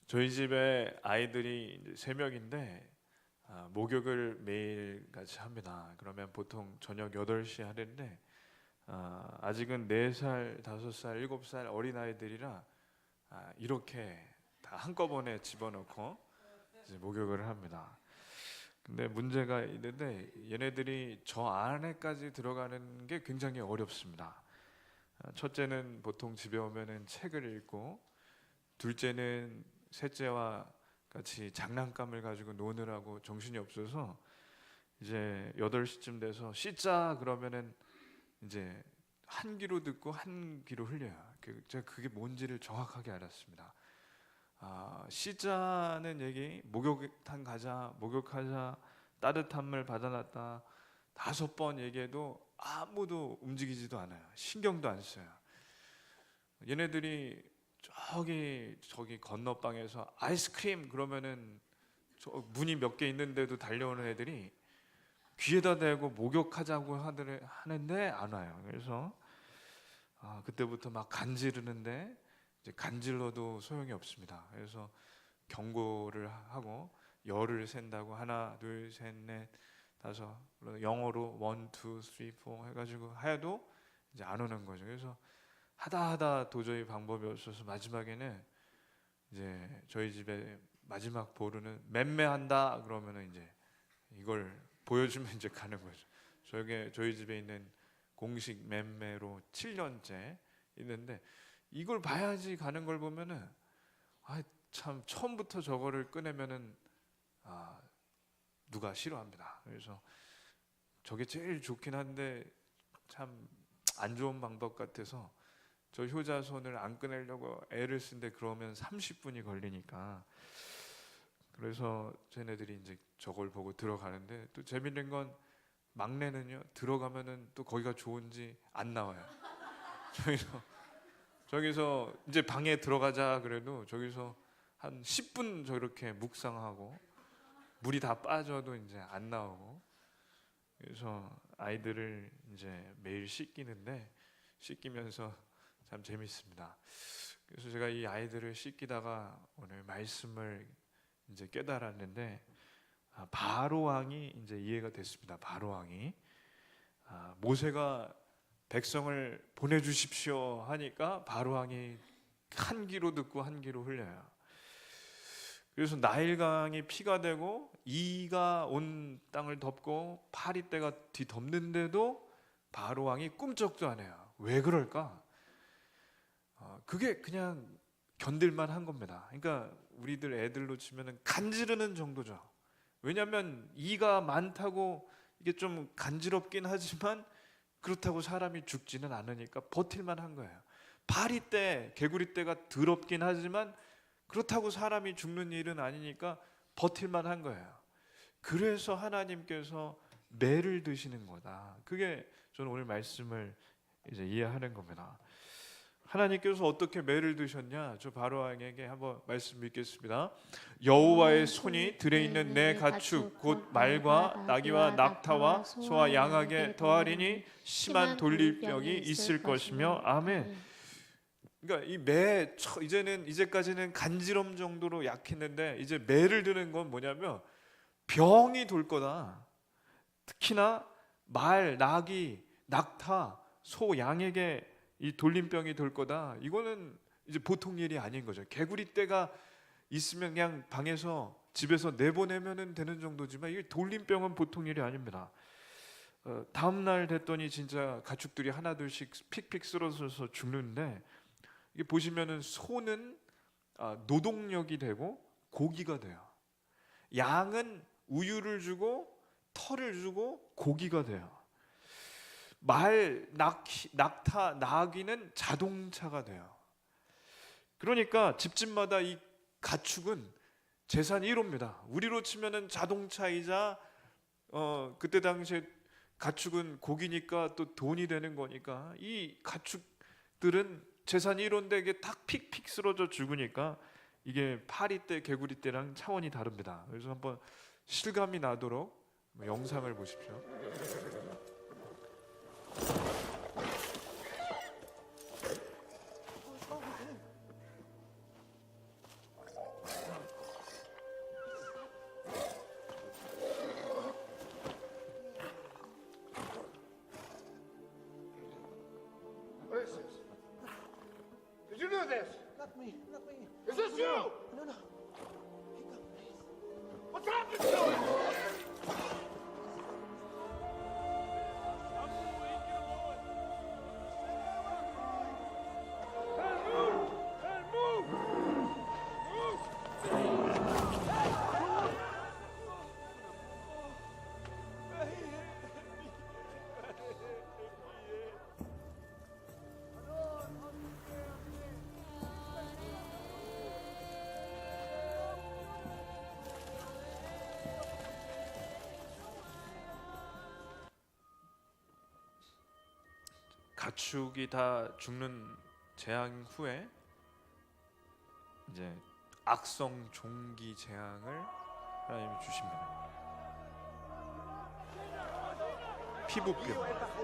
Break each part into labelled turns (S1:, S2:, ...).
S1: 저희 집에 아이들이 이제 3명인데 목욕을 매일 같이 합니다. 그러면 보통 저녁 8시에 하는데 아직은 4살, 5살, 7살 어린아이들이라 이렇게 다 한꺼번에 집어넣고 이제 목욕을 합니다. 근데 문제가 있는데 얘네들이 저 안에까지 들어가는 게 굉장히 어렵습니다. 첫째는 보통 집에 오면은 책을 읽고, 둘째는 셋째와 같이 장난감을 가지고 노느라고 정신이 없어서 이제 8시쯤 돼서 씻자 그러면은 이제 한 귀로 듣고 한 귀로 흘려요. 제가 그게 뭔지를 정확하게 알았습니다. 씻자는 얘기, 목욕탕 가자, 목욕하자, 따뜻한 물 받아놨다 5번 얘기해도 아무도 움직이지도 않아요. 신경도 안 써요. 얘네들이 저기 건너방에서 아이스크림 그러면은 문이 몇 개 있는데도 달려오는 애들이 귀에다 대고 목욕하자고 하는데 안 와요. 그래서 그때부터 막 간지르는데 이제 간질러도 소용이 없습니다. 그래서 경고를 하고 열을 센다고 1, 2, 3, 4, 5 영어로 1, 2, 3, 4 해가지고 해도 이제 안 오는 거죠. 그래서 하다 도저히 방법이 없어서 마지막에는 이제 저희 집에 마지막 보루는 맴매한다 그러면은 이제 이걸 보여주면 이제 가는 거죠. 저희 집에 있는 공식 맴매로 7년째 있는데 이걸 봐야지 가는 걸 보면은 참 처음부터 저거를 꺼내면은 누가 싫어합니다. 그래서 저게 제일 좋긴 한데 참 안 좋은 방법 같아서 저 효자손을 안 꺼내려고 애를 쓴데 그러면 30분이 걸리니까, 그래서 쟤네들이 이제 저걸 보고 들어가는데, 또 재밌는 건 막내는요 들어가면은 또 거기가 좋은지 안 나와요. 저기서 이제 방에 들어가자 그래도 저기서 한 10분 저렇게 묵상하고 물이 다 빠져도 이제 안 나오고. 그래서 아이들을 이제 매일 씻기면서 참 재밌습니다. 그래서 제가 이 아이들을 씻기다가 오늘 말씀을 이제 깨달았는데 바로 왕이 이제 이해가 됐습니다. 바로 왕이 모세가 백성을 보내주십시오 하니까 바로 왕이 한 귀로 듣고 한 귀로 흘려요. 그래서 나일강이 피가 되고 이가 온 땅을 덮고 파리떼가 뒤덮는데도 바로 왕이 꿈쩍도 안 해요. 왜 그럴까? 그게 그냥 견딜만 한 겁니다. 그러니까 우리들 애들로 치면은 간지르는 정도죠. 왜냐하면 이가 많다고 이게 좀 간지럽긴 하지만 그렇다고 사람이 죽지는 않으니까 버틸만 한 거예요. 파리떼, 개구리떼가 더럽긴 하지만 그렇다고 사람이 죽는 일은 아니니까 버틸만 한 거예요. 그래서 하나님께서 매를 드시는 거다. 그게 저는 오늘 말씀을 이제 이해하는 겁니다. 하나님께서 어떻게 매를 드셨냐? 저 바로왕에게 한번 말씀 읽겠습니다. 여호와의 손이 들에 있는 내 가축 곧 말과 나귀와 낙타와 소와 양에게 더하리니 심한 돌릴병이 있을 것이며. 아멘. 그러니까 이 매 이제까지는 간지럼 정도로 약했는데 이제 매를 드는 건 뭐냐면 병이 돌 거다. 특히나 말, 나귀, 낙타, 소, 양에게 이 돌림병이 돌 거다. 이거는 이제 보통 일이 아닌 거죠. 개구리떼가 있으면 그냥 방에서 집에서 내보내면 되는 정도지만 이 돌림병은 보통 일이 아닙니다. 다음 날 됐더니 진짜 가축들이 하나둘씩 픽픽 쓰러져서 죽는데, 이게 보시면은 소는 노동력이 되고 고기가 돼요. 양은 우유를 주고 털을 주고 고기가 돼요. 말, 낙타, 나귀는 자동차가 돼요. 그러니까 집집마다 이 가축은 재산 1호입니다. 우리로 치면은 자동차이자 그때 당시에 가축은 고기니까 또 돈이 되는 거니까 이 가축들은 재산 1호인데 이게 탁 픽픽 쓰러져 죽으니까 이게 파리떼, 개구리떼랑 차원이 다릅니다. 그래서 한번 실감이 나도록 영상을 보십시오.
S2: do this?
S3: Not me. Not me.
S2: Is this you?
S3: No, no. He got me.
S2: What's happened to him?
S1: 가축이 다 죽는 재앙 후에 이제 악성 종기 재앙을 하나님이 주십니다. 피부병.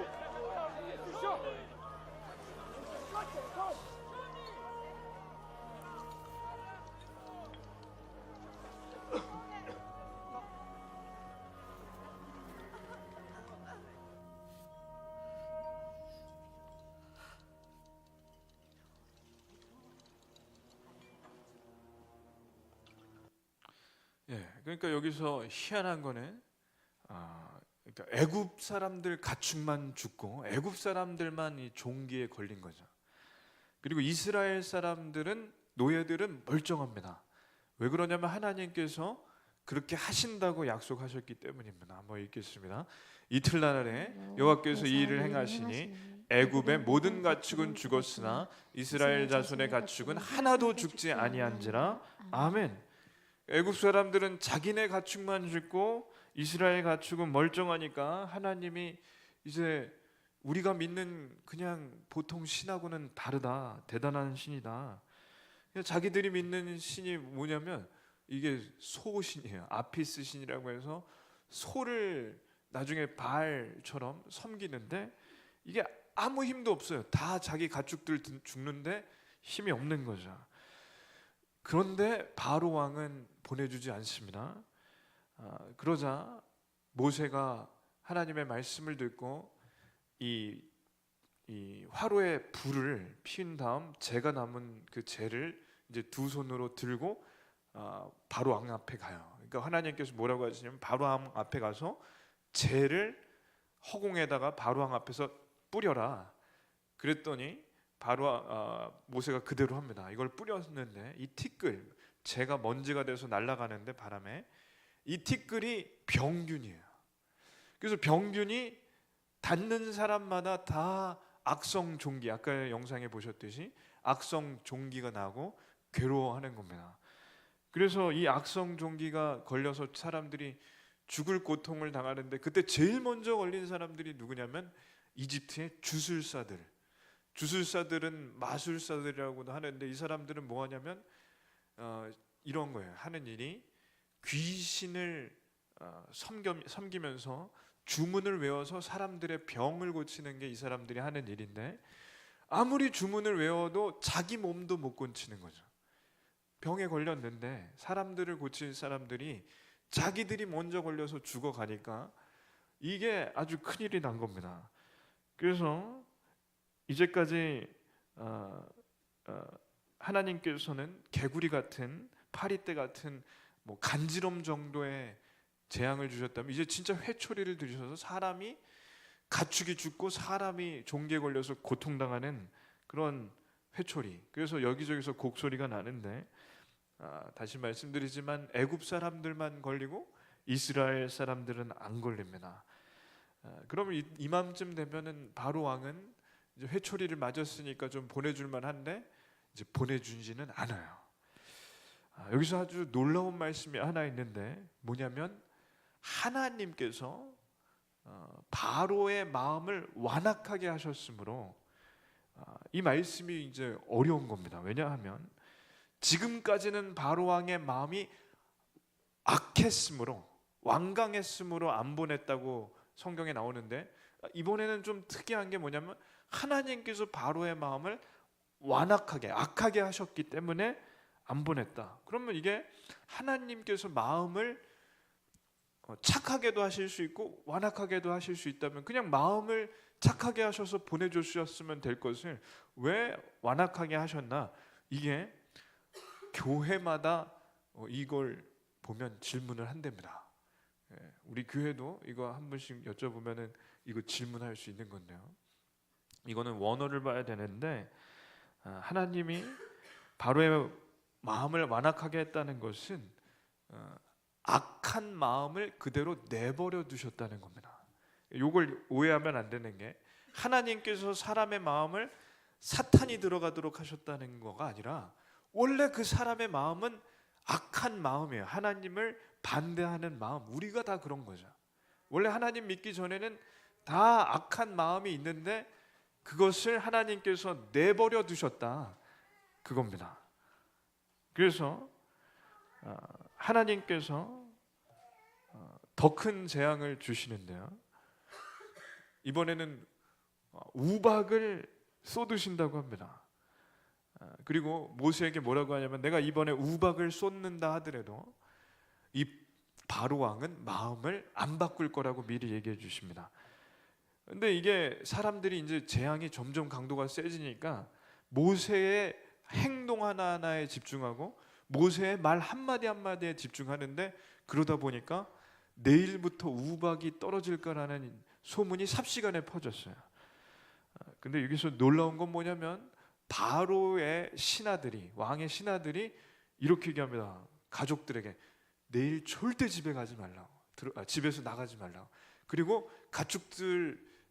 S1: 예, 그러니까 여기서 희한한 거는 그러니까 애굽 사람들 가축만 죽고 애굽 사람들만 이 종기에 걸린 거죠. 그리고 이스라엘 사람들은 노예들은 멀쩡합니다. 왜 그러냐면 하나님께서 그렇게 하신다고 약속하셨기 때문입니다. 한번 읽겠습니다. 이틀날에 여호와께서 이 일을 행하시니 애굽의 모든 가축은 죽었으나 이스라엘 자손의 가축은 하나도 죽지 아니한지라. 아멘. 애굽 사람들은 자기네 가축만 죽고 이스라엘 가축은 멀쩡하니까 하나님이 이제 우리가 믿는 그냥 보통 신하고는 다르다, 대단한 신이다. 자기들이 믿는 신이 뭐냐면 이게 소신이에요. 아피스 신이라고 해서 소를 나중에 바알처럼 섬기는데 이게 아무 힘도 없어요. 다 자기 가축들 죽는데 힘이 없는 거죠. 그런데 바로 왕은 보내주지 않습니다. 그러자 모세가 하나님의 말씀을 듣고 이 화로에 불을 피운 다음 재가 남은 그 재를 이제 두 손으로 들고 바로 왕 앞에 가요. 그러니까 하나님께서 뭐라고 하시냐면 바로 왕 앞에 가서 재를 허공에다가 바로 왕 앞에서 뿌려라. 그랬더니 바로 모세가 그대로 합니다. 이걸 뿌렸는데 이 티끌, 재가 먼지가 돼서 날아가는데 바람에 이 티끌이 병균이에요. 그래서 병균이 닿는 사람마다 다 악성 종기, 아까 영상에 보셨듯이 악성 종기가 나고 괴로워하는 겁니다. 그래서 이 악성 종기가 걸려서 사람들이 죽을 고통을 당하는데 그때 제일 먼저 걸린 사람들이 누구냐면 이집트의 주술사들. 주술사들은 마술사들이라고도 하는데 이 사람들은 뭐 하냐면 이런 거예요. 하는 일이 귀신을 섬기면서 주문을 외워서 사람들의 병을 고치는 게 이 사람들이 하는 일인데 아무리 주문을 외워도 자기 몸도 못 고치는 거죠. 병에 걸렸는데 사람들을 고칠 사람들이 자기들이 먼저 걸려서 죽어가니까 이게 아주 큰일이 난 겁니다. 그래서 이제까지 하나님께서는 개구리 같은 파리떼 같은 뭐 간지럼 정도의 재앙을 주셨다면 이제 진짜 회초리를 들이셔서 사람이 가축이 죽고 사람이 종기에 걸려서 고통당하는 그런 회초리. 그래서 여기저기서 곡소리가 나는데 다시 말씀드리지만 애굽 사람들만 걸리고 이스라엘 사람들은 안 걸립니다. 그러면 이맘쯤 되면은 바로 왕은 이제 회초리를 맞았으니까 좀 보내줄 만한데 이제 보내주지는 않아요. 여기서 아주 놀라운 말씀이 하나 있는데 뭐냐면 하나님께서 바로의 마음을 완악하게 하셨으므로 이 말씀이 이제 어려운 겁니다. 왜냐하면 지금까지는 바로 왕의 마음이 악했으므로 완강했으므로 안 보냈다고 성경에 나오는데 이번에는 좀 특이한 게 뭐냐면 하나님께서 바로의 마음을 완악하게 악하게 하셨기 때문에 안 보냈다. 그러면 이게 하나님께서 마음을 착하게도 하실 수 있고 완악하게도 하실 수 있다면 그냥 마음을 착하게 하셔서 보내주셨으면 될 것을 왜 완악하게 하셨나? 이게 교회마다 이걸 보면 질문을 한답니다. 예, 우리 교회도 이거 한 번씩 여쭤보면은 이거 질문할 수 있는 건데요. 이거는 원어를 봐야 되는데 하나님이 바로의 마음을 완악하게 했다는 것은 악한 마음을 그대로 내버려 두셨다는 겁니다. 이걸 오해하면 안 되는 게 하나님께서 사람의 마음을 사탄이 들어가도록 하셨다는 거가 아니라 원래 그 사람의 마음은 악한 마음이에요. 하나님을 반대하는 마음. 우리가 다 그런 거죠. 원래 하나님 믿기 전에는 다 악한 마음이 있는데 그것을 하나님께서 내버려 두셨다. 그겁니다. 그래서 하나님께서 더 큰 재앙을 주시는데요. 이번에는 우박을 쏟으신다고 합니다. 그리고 모세에게 뭐라고 하냐면 내가 이번에 우박을 쏟는다 하더라도 이 바로 왕은 마음을 안 바꿀 거라고 미리 얘기해 주십니다. 근데 이게 사람들이 이제 재앙이 점점 강도가 세지니까 모세의 행동 하나하나에 집중하고 모세의 말 한마디 한마디에 집중하는데 그러다 보니까 내일부터 우박이 떨어질 거라는 소문이 삽시간에 퍼졌어요. 근데 여기서 놀라운 건 뭐냐면 바로의 신하들이 왕의 신하들이 이렇게 얘기합니다. 가족들에게 내일 절대 집에 가지 말라고, 집에서 나가지 말라고. 그리고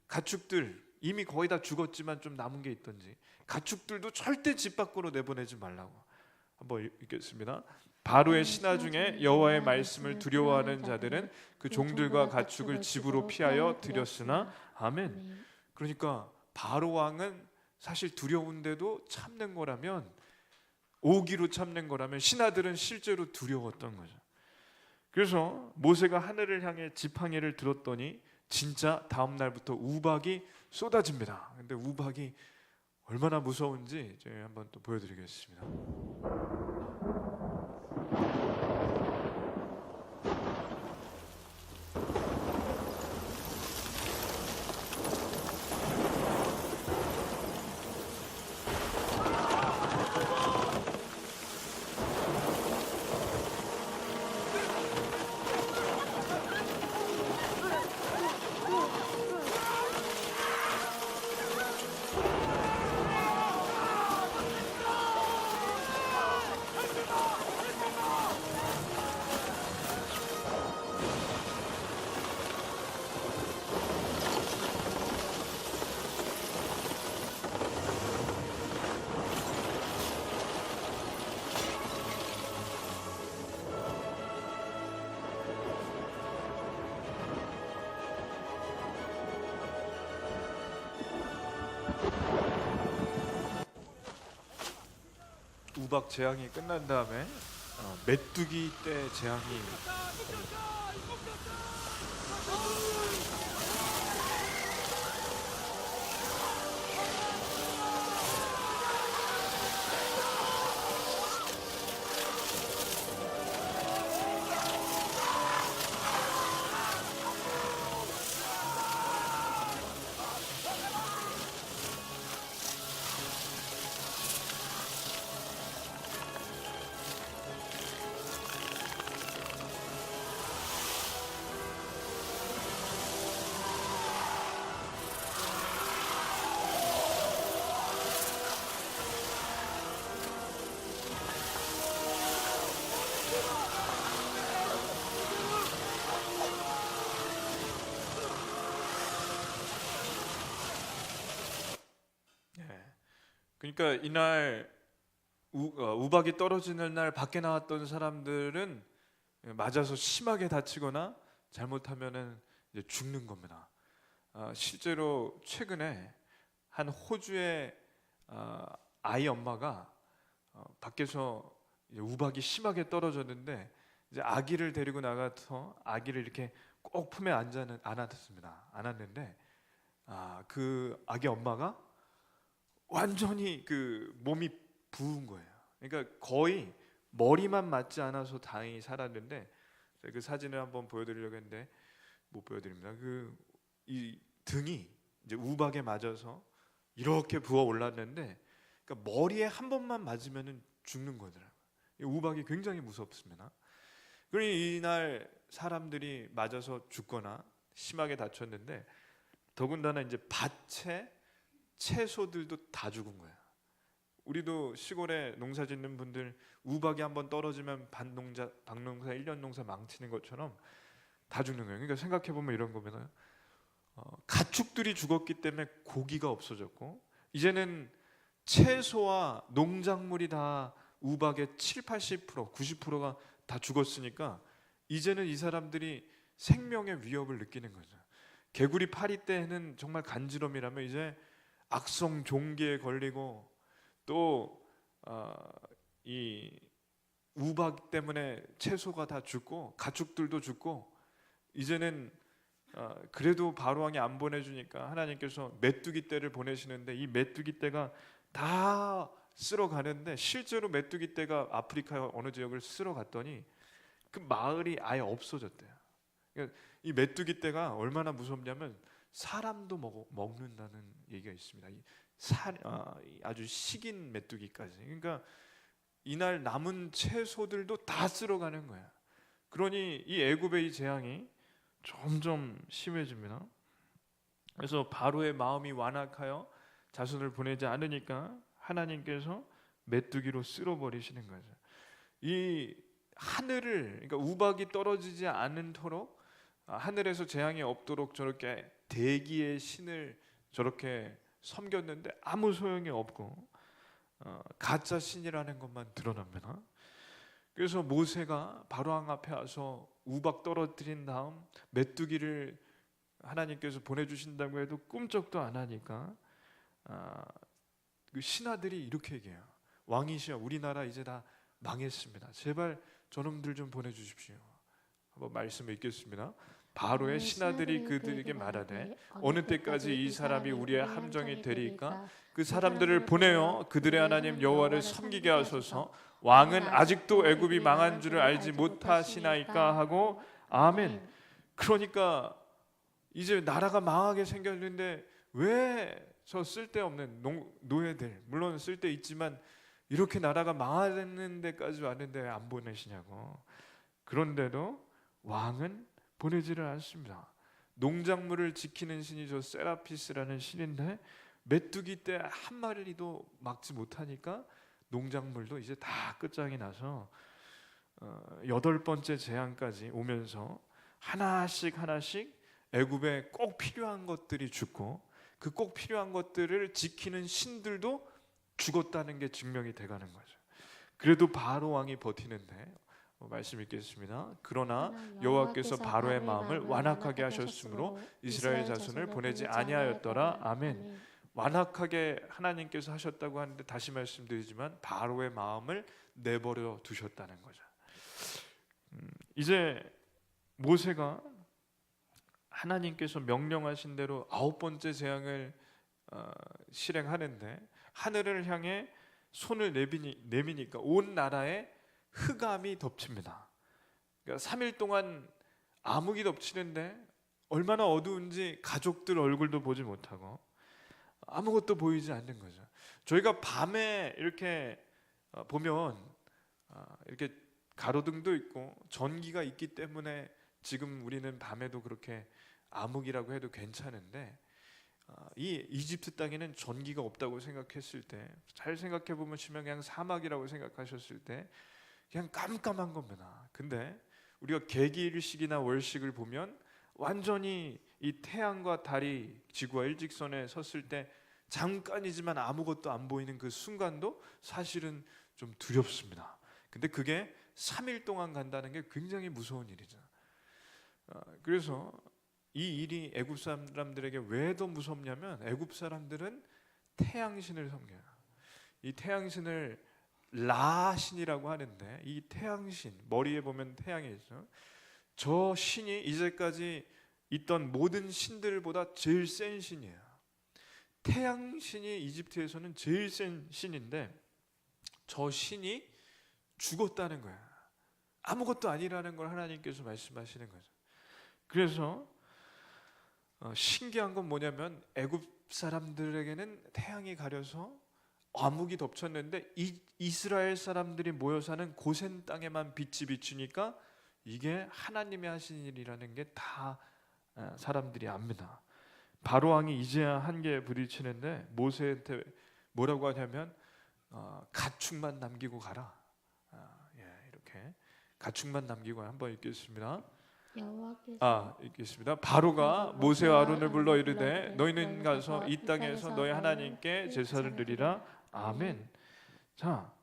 S1: 가축들 이미 거의 다 죽었지만 좀 남은 게 있던지 가축들도 절대 집 밖으로 내보내지 말라고. 한번 읽겠습니다. 바로의 신하 중에 여호와의 말씀을 두려워하는 자들은 그 종들과 가축을 집으로 피하여 들였으나 아멘. 그러니까 바로 왕은 사실 두려운데도 참는 거라면, 오기로 참는 거라면 신하들은 실제로 두려웠던 거죠. 그래서 모세가 하늘을 향해 지팡이를 들었더니 진짜 다음 날부터 우박이 쏟아집니다. 근데 우박이 얼마나 무서운지 저희 한번 또 보여드리겠습니다. 우박 재앙이 끝난 다음에 메뚜기 때 재앙이 그러니까 이날 우박이 떨어지는 날 밖에 나왔던 사람들은 맞아서 심하게 다치거나 잘못하면은 이제 죽는 겁니다. 실제로 최근에 한 호주의 아이 엄마가 밖에서 이제 우박이 심하게 떨어졌는데 이제 아기를 데리고 나가서 아기를 이렇게 꼭 품에 안았는데 그 아기 엄마가 완전히 그 몸이 부은 거예요. 그러니까 거의 머리만 맞지 않아서 다행히 살았는데, 제가 그 사진을 한번 보여드리려고 했는데 못 보여드립니다. 이 등이 이제 우박에 맞아서 이렇게 부어 올랐는데 그러니까 머리에 한 번만 맞으면은 죽는 거더라고요. 이 우박이 굉장히 무섭습니다. 그러니 이날 사람들이 맞아서 죽거나 심하게 다쳤는데 더군다나 이제 밭에 채소들도 다 죽은 거야. 우리도 시골에 농사 짓는 분들 우박이 한번 떨어지면 박농사 1년 농사 망치는 것처럼 다 죽는 거예요. 그러니까 생각해 보면 이런 거면 가축들이 죽었기 때문에 고기가 없어졌고 이제는 채소와 농작물이 다 우박의 7, 80%, 90%가 다 죽었으니까 이제는 이 사람들이 생명의 위협을 느끼는 거죠. 개구리 파리 때는 정말 간지럼이라면 이제 악성 종기에 걸리고 또 이 우박 때문에 채소가 다 죽고 가축들도 죽고 이제는 그래도 바로왕이 안 보내주니까 하나님께서 메뚜기 떼를 보내시는데 이 메뚜기 떼가 다 쓸어가는데 실제로 메뚜기 떼가 아프리카 어느 지역을 쓸어갔더니 그 마을이 아예 없어졌대요. 그러니까 이 메뚜기 떼가 얼마나 무섭냐면 사람도 먹는다는 얘기가 있습니다. 아주 식인 메뚜기까지. 그러니까 이날 남은 채소들도 다 쓸어가는 거야. 그러니 이 애굽의 이 재앙이 점점 심해집니다. 그래서 바로의 마음이 완악하여 자손을 보내지 않으니까 하나님께서 메뚜기로 쓸어버리시는 거죠. 이 하늘을 그러니까 우박이 떨어지지 않도록 하늘에서 재앙이 없도록 저렇게 대기의 신을 저렇게 섬겼는데 아무 소용이 없고 가짜 신이라는 것만 드러납니다. 그래서 모세가 바로왕 앞에 와서 우박 떨어뜨린 다음 메뚜기를 하나님께서 보내주신다고 해도 꿈쩍도 안 하니까 그 신하들이 이렇게 얘기해요. 왕이시여 우리나라 이제 다 망했습니다. 제발 저놈들 좀 보내주십시오. 한번 말씀 읽겠습니다. 바로의 신하들이 그들에게 말하되 어느 때까지 이 사람이 우리의 함정이 되리까 그 사람들을 보내어 그들의 하나님 여호와를 섬기게 하소서. 왕은 아직도 애굽이 망한 줄을 알지 못하시나이까 하고 아멘. 그러니까 이제 나라가 망하게 생겼는데 왜 저 쓸데없는 노예들 물론 쓸데 있지만 이렇게 나라가 망하는 데까지 왔는데 왜 안 보내시냐고. 그런데도 왕은 보내지를 않습니다. 농작물을 지키는 신이 저 세라피스라는 신인데 메뚜기 떼 한 마리도 막지 못하니까 농작물도 이제 다 끝장이 나서 8번째 재앙까지 오면서 하나씩 애굽에 꼭 필요한 것들이 죽고 그 꼭 필요한 것들을 지키는 신들도 죽었다는 게 증명이 돼가는 거죠. 그래도 바로 왕이 버티는데 말씀 읽겠습니다. 그러나 여호와께서 바로의 마음을 완악하게 하셨으므로 이스라엘 자손을 보내지 아니하였더라. 아멘. 완악하게 하나님께서 하셨다고 하는데 다시 말씀드리지만 바로의 마음을 내버려 두셨다는 거죠. 이제 모세가 하나님께서 명령하신 대로 9번째 재앙을 실행하는데 하늘을 향해 손을 내미니까 온 나라에 흑암이 덮칩니다. 그러니까 3일 동안 암흑이 덮치는데 얼마나 어두운지 가족들 얼굴도 보지 못하고 아무것도 보이지 않는 거죠. 저희가 밤에 이렇게 보면 이렇게 가로등도 있고 전기가 있기 때문에 지금 우리는 밤에도 그렇게 암흑이라고 해도 괜찮은데 이 이집트 땅에는 전기가 없다고 생각했을 때 잘 생각해 보면 그냥 사막이라고 생각하셨을 때 그냥 깜깜한 겁니다. 근데 우리가 개기일식이나 월식을 보면 완전히 이 태양과 달이 지구와 일직선에 섰을 때 잠깐이지만 아무것도 안 보이는 그 순간도 사실은 좀 두렵습니다. 근데 그게 3일 동안 간다는 게 굉장히 무서운 일이죠. 그래서 이 일이 애굽 사람들에게 왜 더 무섭냐면 애굽 사람들은 태양신을 섬겨요. 이 태양신을 라신이라고 하는데 이 태양신 머리에 보면 태양이 있죠. 저 신이 이제까지 있던 모든 신들보다 제일 센 신이에요. 태양신이 이집트에서는 제일 센 신인데 저 신이 죽었다는 거야. 아무것도 아니라는 걸 하나님께서 말씀하시는 거죠. 그래서 신기한 건 뭐냐면 애굽 사람들에게는 태양이 가려서 암흑이 덮쳤는데 이스라엘 사람들이 모여 사는 고센 땅에만 빛이 비추니까 이게 하나님이 하신 일이라는 게 다 사람들이 압니다. 바로 왕이 이제야 한계에 부딪히는데 모세한테 뭐라고 하냐면 가축만 남기고 가라. 이렇게 가축만 남기고 한번 읽겠습니다. 읽겠습니다. 바로가 모세와 아론을 불러 이르되 너희는 가서 이 땅에서 너희 하나님께 제사를 드리라. 아멘. 자,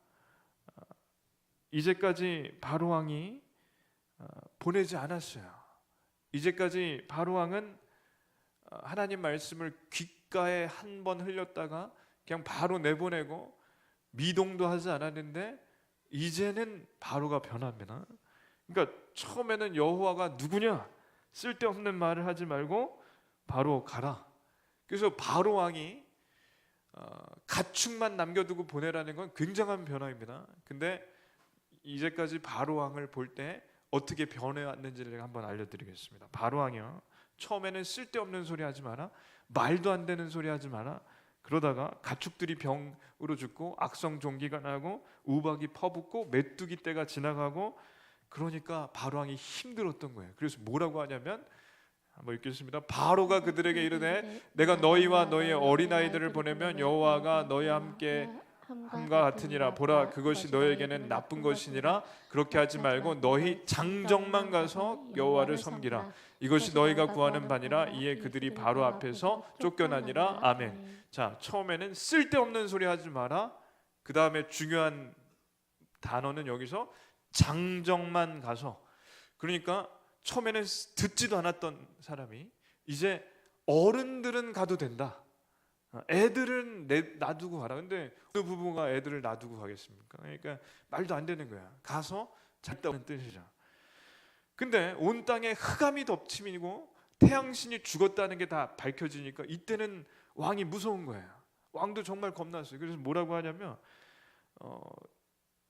S1: 이제까지 바로 왕이 보내지 않았어요. 이제까지 바로 왕은 하나님 말씀을 귓가에 한 번 흘렸다가 그냥 바로 내보내고 미동도 하지 않았는데 이제는 바로가 변합니다. 그러니까 처음에는 여호와가 누구냐 쓸데없는 말을 하지 말고 바로 가라. 그래서 바로 왕이 가축만 남겨두고 보내라는 건 굉장한 변화입니다. 근데 이제까지 바로 왕을 볼 때 어떻게 변해왔는지를 한번 알려드리겠습니다. 바로 왕이요, 처음에는 쓸데없는 소리 하지 마라, 말도 안 되는 소리 하지 마라. 그러다가 가축들이 병으로 죽고 악성 종기가 나고 우박이 퍼붓고 메뚜기 떼가 지나가고 그러니까 바로 왕이 힘들었던 거예요. 그래서 뭐라고 하냐면 한번 읽겠습니다. 바로가 그들에게 이르되 내가 너희와 너희의 어린아이들을 보내면 여호와가 너희와 함께 함과 같으니라. 보라, 그것이 너희에게는 나쁜 것이니라. 그렇게 하지 말고 너희 장정만 가서 여호와를 섬기라. 이것이 너희가 구하는 바니라. 이에 그들이 바로 앞에서 쫓겨나니라. 아멘. 자, 처음에는 쓸데없는 소리 하지 마라. 그 다음에 중요한 단어는 여기서 장정만 가서, 그러니까 처음에는 듣지도 않았던 사람이 이제 어른들은 가도 된다. 애들은 놔두고 가라. 근데 어느 부부가 애들을 놔두고 가겠습니까? 그러니까 말도 안 되는 거야. 가서 잤다는 뜻이죠. 근데 온 땅에 흑암이 덮침이고 태양신이 죽었다는 게 다 밝혀지니까 이때는 왕이 무서운 거예요. 왕도 정말 겁났어요. 그래서 뭐라고 하냐면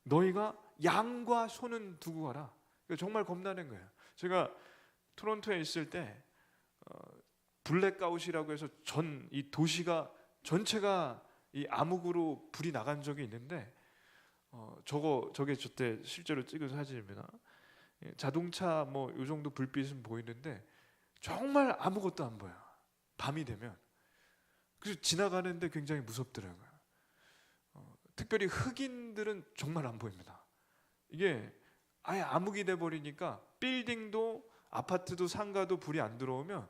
S1: 너희가 양과 소는 두고 가라. 정말 겁나는 거예요. 제가 토론토에 있을 때 블랙아웃이라고 해서 이 도시가 전체가 이 암흑으로 불이 나간 적이 있는데 저게 저때 실제로 찍은 사진입니다. 자동차 뭐 이 정도 불빛은 보이는데 정말 아무것도 안 보여요. 밤이 되면. 그래서 지나가는데 굉장히 무섭더라고요. 특별히 흑인들은 정말 안 보입니다. 이게 아예 암흑이 돼 버리니까 빌딩도 아파트도 상가도 불이 안 들어오면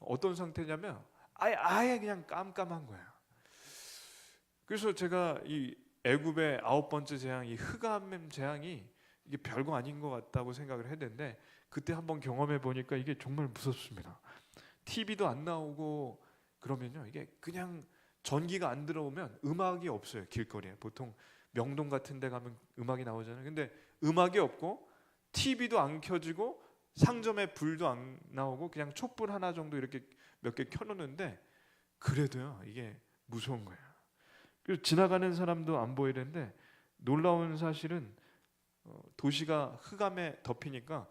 S1: 어떤 상태냐면 아예 그냥 깜깜한 거예요. 그래서 제가 이 애굽의 9번째 재앙, 이 흑암 재앙이 이게 별거 아닌 것 같다고 생각을 했는데 그때 한번 경험해 보니까 이게 정말 무섭습니다. TV도 안 나오고 그러면요, 이게 그냥 전기가 안 들어오면 음악이 없어요. 길거리에 보통 명동 같은 데 가면 음악이 나오잖아요. 근데 음악이 없고 TV도 안 켜지고 상점에 불도 안 나오고 그냥 촛불 하나 정도 이렇게 몇 개 켜놓는데 그래도요 이게 무서운 거예요. 그리고 지나가는 사람도 안 보이는데 놀라운 사실은 도시가 흑암에 덮이니까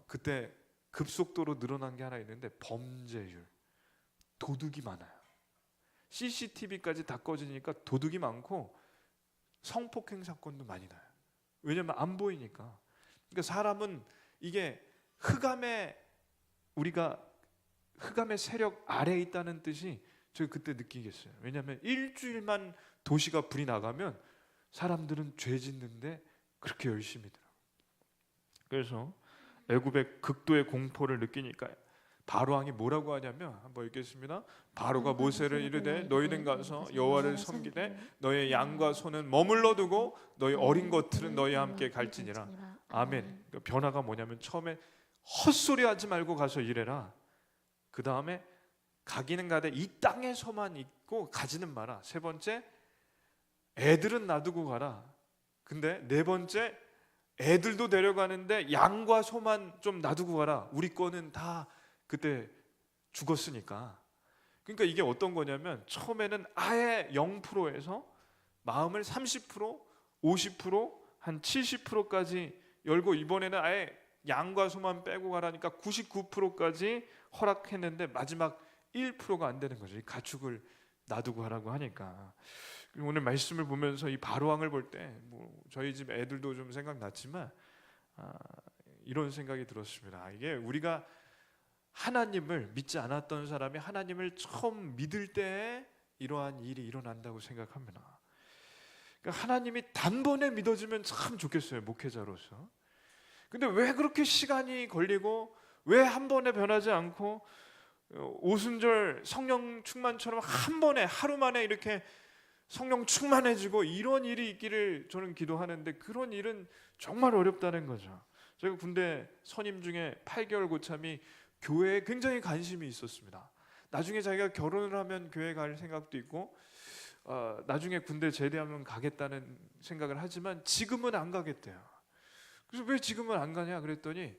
S1: 그때 급속도로 늘어난 게 하나 있는데 범죄율, 도둑이 많아요. CCTV까지 다 꺼지니까 도둑이 많고 성폭행 사건도 많이 나요. 왜냐하면 안 보이니까. 그러니까 사람은 이게 우리가 흑암의 세력 아래에 있다는 뜻이 제가 그때 느끼겠어요. 왜냐하면 일주일만 도시가 불이 나가면 사람들은 죄 짓는데 그렇게 열심히 더라고요. 그래서 애굽의 극도의 공포를 느끼니까 바로 왕이 뭐라고 하냐면 한번 읽겠습니다. 바로가 모세를 이르되 너희는 가서 여호와를 섬기되 너의 양과 소는 머물러 두고 너희 어린 것들은 너희와 함께 갈지니라. 아멘. 변화가 뭐냐면 처음에 헛소리 하지 말고 가서 일해라. 그 다음에 가기는 가되 이 땅에서만 있고 가지는 마라. 세 번째, 애들은 놔두고 가라. 근데 네 번째, 애들도 데려가는데 양과 소만 좀 놔두고 가라. 우리 거는 다 그때 죽었으니까. 그러니까 이게 어떤 거냐면 처음에는 아예 0%에서 마음을 30%, 50%, 한 70%까지 열고 이번에는 아예 양과 소만 빼고 가라니까 99%까지 허락했는데 마지막 1%가 안 되는 거죠. 이 가축을 놔두고 하라고 하니까. 그리고 오늘 말씀을 보면서 이 바로왕을 볼 때 뭐 저희 집 애들도 좀 생각났지만 이런 생각이 들었습니다. 이게 우리가 하나님을 믿지 않았던 사람이 하나님을 처음 믿을 때에 이러한 일이 일어난다고 생각합니다. 그러니까 하나님이 단번에 믿어지면 참 좋겠어요, 목회자로서. 근데 왜 그렇게 시간이 걸리고 왜 한 번에 변하지 않고 오순절 성령 충만처럼 한 번에 하루 만에 이렇게 성령 충만해지고 이런 일이 있기를 저는 기도하는데 그런 일은 정말 어렵다는 거죠. 제가 군대 선임 중에 8개월 고참이 교회에 굉장히 관심이 있었습니다. 나중에 자기가 결혼을 하면 교회 갈 생각도 있고 나중에 군대 제대하면 가겠다는 생각을 하지만 지금은 안 가겠대요. 그래서 왜 지금은 안 가냐 그랬더니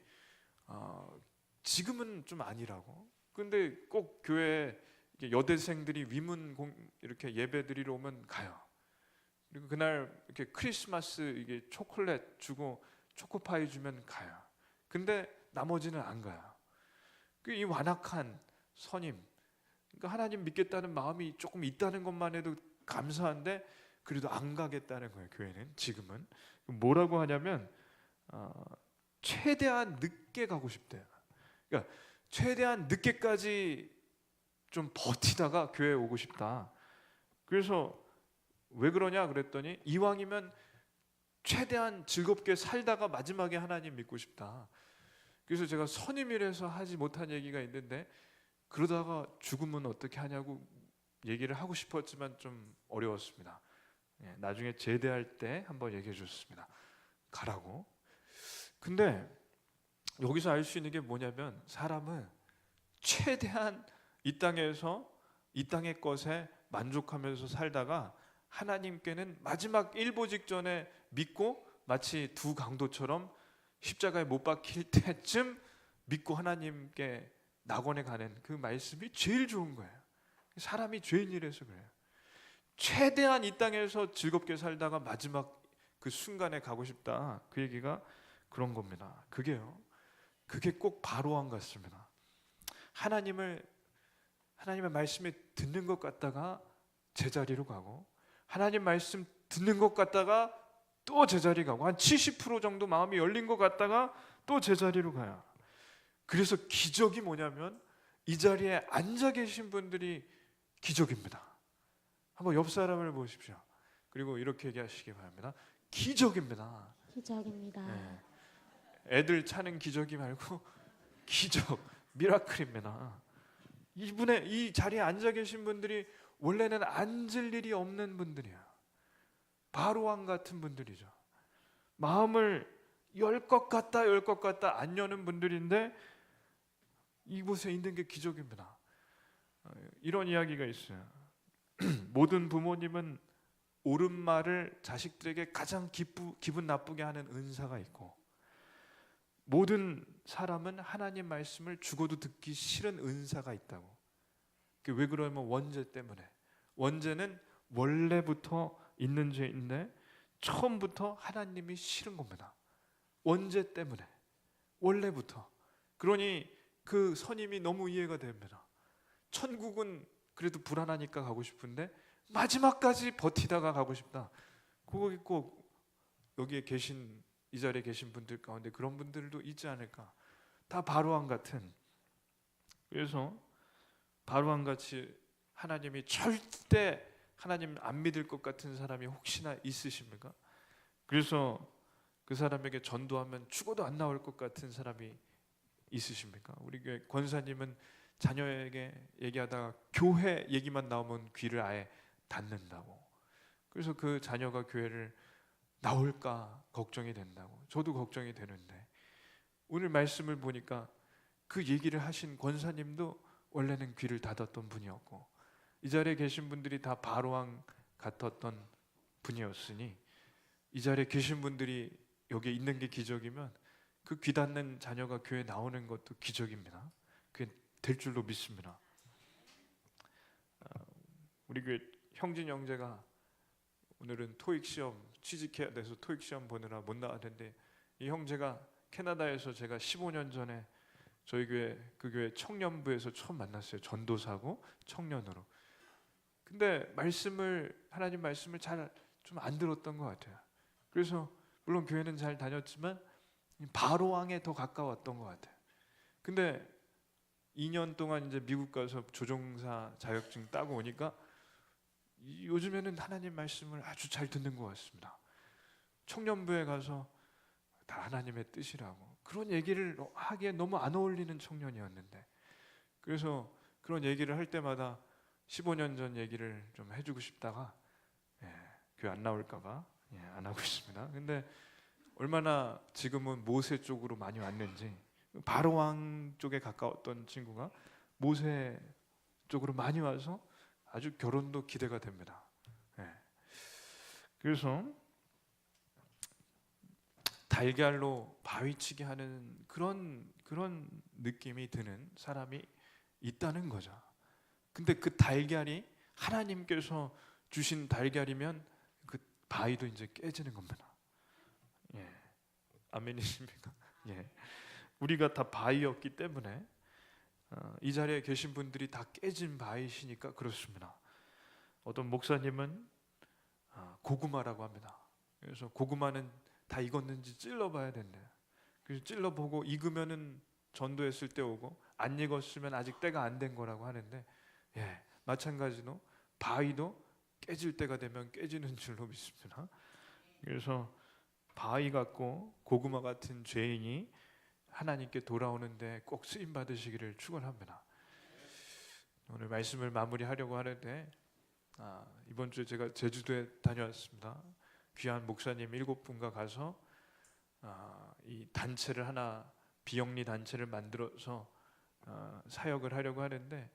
S1: 지금은 좀 아니라고. 근데 꼭 교회 여대생들이 위문 이렇게 예배 드리러 오면 가요. 그리고 그날 이렇게 크리스마스 이게 초콜릿 주고 초코파이 주면 가요. 근데 나머지는 안 가요. 이 완악한 선임, 그러니까 하나님 믿겠다는 마음이 조금 있다는 것만 해도 감사한데 그래도 안 가겠다는 거예요. 교회는 지금은 뭐라고 하냐면 최대한 늦게 가고 싶대요. 그러니까 최대한 늦게까지 좀 버티다가 교회에 오고 싶다. 그래서 왜 그러냐 그랬더니 이왕이면 최대한 즐겁게 살다가 마지막에 하나님 믿고 싶다. 그래서 제가 선임이라서 하지 못한 얘기가 있는데 그러다가 죽으면 어떻게 하냐고 얘기를 하고 싶었지만 좀 어려웠습니다. 나중에 제대할 때 한번 얘기해 줬습니다. 가라고. 근데 여기서 알 수 있는 게 뭐냐면 사람은 최대한 이 땅에서 이 땅의 것에 만족하면서 살다가 하나님께는 마지막 일보 직전에 믿고 마치 두 강도처럼 십자가에 못 박힐 때쯤 믿고 하나님께 낙원에 가는 그 말씀이 제일 좋은 거예요. 사람이 죄인이라서 그래요. 최대한 이 땅에서 즐겁게 살다가 마지막 그 순간에 가고 싶다. 그 얘기가 그런 겁니다. 그게 꼭 바로왕 같습니다. 하나님의 말씀에 듣는 것 같다가 제자리로 가고 하나님 말씀 듣는 것 같다가 또 제자리 가고 한 70% 정도 마음이 열린 것 같다가 또 제자리로 가요. 그래서 기적이 뭐냐면 이 자리에 앉아 계신 분들이 기적입니다. 한번 옆 사람을 보십시오. 그리고 이렇게 얘기하시기 바랍니다. 기적입니다.
S4: 기적입니다.
S1: 네. 애들 차는 기적이 말고 기적, 미라클입니다. 이 자리에 앉아 계신 분들이 원래는 앉을 일이 없는 분들이야. 바로왕 같은 분들이죠. 마음을 열 것 같다 안 여는 분들인데 이곳에 있는 게 기적입니다. 이런 이야기가 있어요. 모든 부모님은 옳은 말을 자식들에게 가장 기분 나쁘게 하는 은사가 있고 모든 사람은 하나님 말씀을 죽어도 듣기 싫은 은사가 있다고. 왜 그러면 원죄 때문에. 원죄는 원래부터 있는 죄인데 처음부터 하나님이 싫은 겁니다. 원죄 때문에 원래부터. 그러니 그 선임이 너무 이해가 됩니다. 천국은 그래도 불안하니까 가고 싶은데 마지막까지 버티다가 가고 싶다. 그거 꼭 여기에 계신 이 자리에 계신 분들 가운데 그런 분들도 있지 않을까. 다 바로왕 같은. 그래서 바로왕 같이 하나님이 절대 하나님 안 믿을 것 같은 사람이 혹시나 있으십니까? 그래서 그 사람에게 전도하면 죽어도 안 나올 것 같은 사람이 있으십니까? 우리 교회 권사님은 자녀에게 얘기하다가 교회 얘기만 나오면 귀를 아예 닫는다고. 그래서 그 자녀가 교회를 나올까 걱정이 된다고. 저도 걱정이 되는데 오늘 말씀을 보니까 그 얘기를 하신 권사님도 원래는 귀를 닫았던 분이었고 이 자리에 계신 분들이 다 바로왕 같았던 분이었으니 이 자리에 계신 분들이 여기에 있는 게 기적이면 그 귀 닫는 자녀가 교회에 나오는 것도 기적입니다. 그게 될 줄로 믿습니다. 우리 교회 형진 형제가 오늘은 토익 시험 취직해야 돼서 토익 시험 보느라 못 나왔는데 이 형제가 캐나다에서 제가 15년 전에 저희 교회 그 교회 청년부에서 처음 만났어요. 전도사고 청년으로. 근데 하나님 말씀을 잘 좀 안 들었던 것 같아요. 그래서 물론 교회는 잘 다녔지만 바로 왕에 더 가까웠던 것 같아요. 근데 2년 동안 이제 미국 가서 조종사 자격증 따고 오니까 요즘에는 하나님 말씀을 아주 잘 듣는 것 같습니다. 청년부에 가서 다 하나님의 뜻이라고 그런 얘기를 하기에 너무 안 어울리는 청년이었는데, 그래서 그런 얘기를 할 때마다 15년 전 얘기를 좀 해주고 싶다가 교회 안 나올까봐 안 하고 있습니다. 근데 얼마나 지금은 모세 쪽으로 많이 왔는지, 바로 왕 쪽에 가까웠던 친구가 모세 쪽으로 많이 와서 아주 결혼도 기대가 됩니다. 그래서 달걀로 바위치기 하는 그런 느낌이 드는 사람이 있다는 거죠. 근데 그 달걀이 하나님께서 주신 달걀이면 그 바위도 이제 깨지는 겁니다. 아멘이십니까? 우리가 다 바위였기 때문에 이 자리에 계신 분들이 다 깨진 바위시니까 그렇습니다. 어떤 목사님은 고구마라고 합니다. 그래서 고구마는 다 익었는지 찔러봐야 된대요. 그래서 찔러보고 익으면은 전도했을 때 오고, 안 익었으면 아직 때가 안 된 거라고 하는데, 마찬가지로 바위도 깨질 때가 되면 깨지는 줄로 믿습니다. 그래서 바위 같고 고구마 같은 죄인이 하나님께 돌아오는데 꼭 쓰임 받으시기를 축원합니다. 오늘 말씀을 마무리하려고 하는데, 이번 주에 제가 제주도에 다녀왔습니다. 귀한 목사님 7분과 가서 이 단체를 하나, 비영리 단체를 만들어서 사역을 하려고 하는데,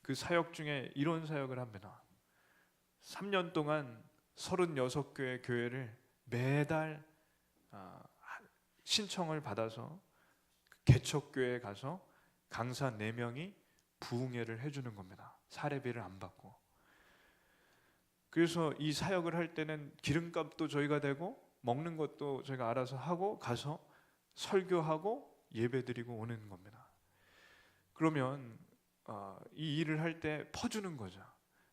S1: 그 사역 중에 이런 사역을 합니다. 3년 동안 36교회 교회를 매달 신청을 받아서 개척교회에 가서 강사 4명이 부흥회를 해주는 겁니다. 사례비를 안 받고. 그래서 이 사역을 할 때는 기름값도 저희가 되고 먹는 것도 저희가 알아서 하고 가서 설교하고 예배드리고 오는 겁니다. 그러면 이 일을 할 때 퍼주는 거죠.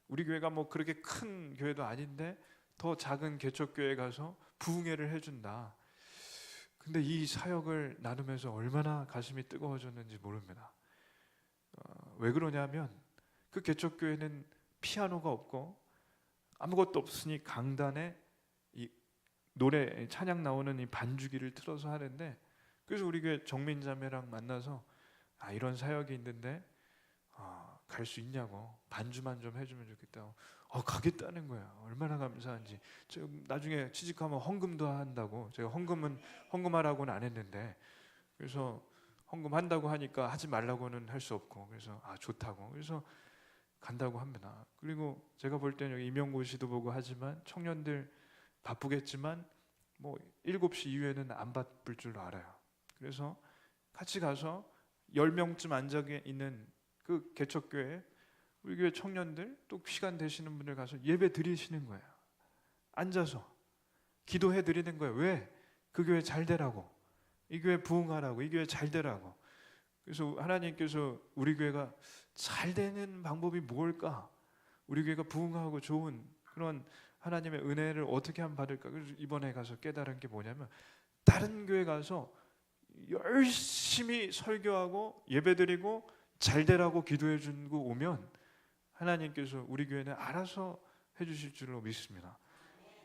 S1: 우리 교회가 뭐 그렇게 큰 교회도 아닌데 더 작은 개척교회에 가서 부흥회를 해준다. 근데 이 사역을 나누면서 얼마나 가슴이 뜨거워졌는지 모릅니다. 왜 그러냐면 그 개척교회는 피아노가 없고 아무것도 없으니 강단에 이 노래 찬양 나오는 이 반주기를 틀어서 하는데, 그래서 우리 교회 정민자매랑 만나서 이런 사역이 있는데 갈 수 있냐고, 반주만 좀 해주면 좋겠다고. 가겠다는 거야. 얼마나 감사한지. 지금 나중에 취직하면 헌금도 한다고. 제가 헌금하라고는 안 했는데, 그래서 헌금한다고 하니까 하지 말라고는 할 수 없고, 그래서 좋다고. 그래서 간다고 합니다. 그리고 제가 볼 때는 여기 임용고시도 보고 하지만 청년들 바쁘겠지만 뭐 7시 이후에는 안 바쁠 줄 알아요. 그래서 같이 가서 10명쯤 앉아 있는 그 개척교회 우리 교회 청년들, 또 시간 되시는 분들 가서 예배 드리시는 거예요. 앉아서 기도해 드리는 거예요. 왜? 그 교회 잘 되라고, 이 교회 부흥하라고, 이 교회 잘 되라고. 그래서 하나님께서 우리 교회가 잘 되는 방법이 뭘까? 우리 교회가 부흥하고 좋은 그런 하나님의 은혜를 어떻게 하면 받을까? 그래서 이번에 가서 깨달은 게 뭐냐면, 다른 교회 가서 열심히 설교하고 예배드리고 잘 되라고 기도해 주고 오면 하나님께서 우리 교회는 알아서 해주실 줄로 믿습니다.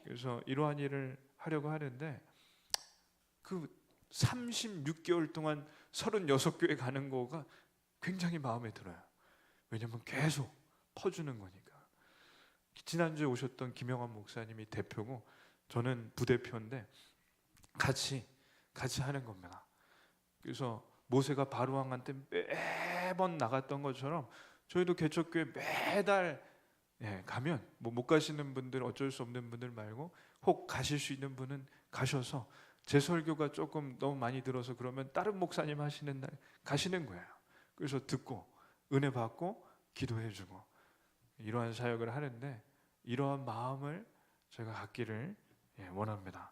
S1: 그래서 이러한 일을 하려고 하는데, 그 36개월 동안 36교회 가는 거가 굉장히 마음에 들어요. 왜냐하면 계속 퍼주는 거니까. 지난주에 오셨던 김영환 목사님이 대표고 저는 부대표인데 같이 하는 겁니다. 그래서 모세가 바로왕한테 매번 나갔던 것처럼 저희도 개척교회 매달 가면, 뭐 못 가시는 분들, 어쩔 수 없는 분들 말고 혹 가실 수 있는 분은 가셔서, 제 설교가 조금 너무 많이 들어서 그러면 다른 목사님 하시는 날 가시는 거예요. 그래서 듣고 은혜 받고 기도해주고 이러한 사역을 하는데, 이러한 마음을 제가 갖기를 원합니다.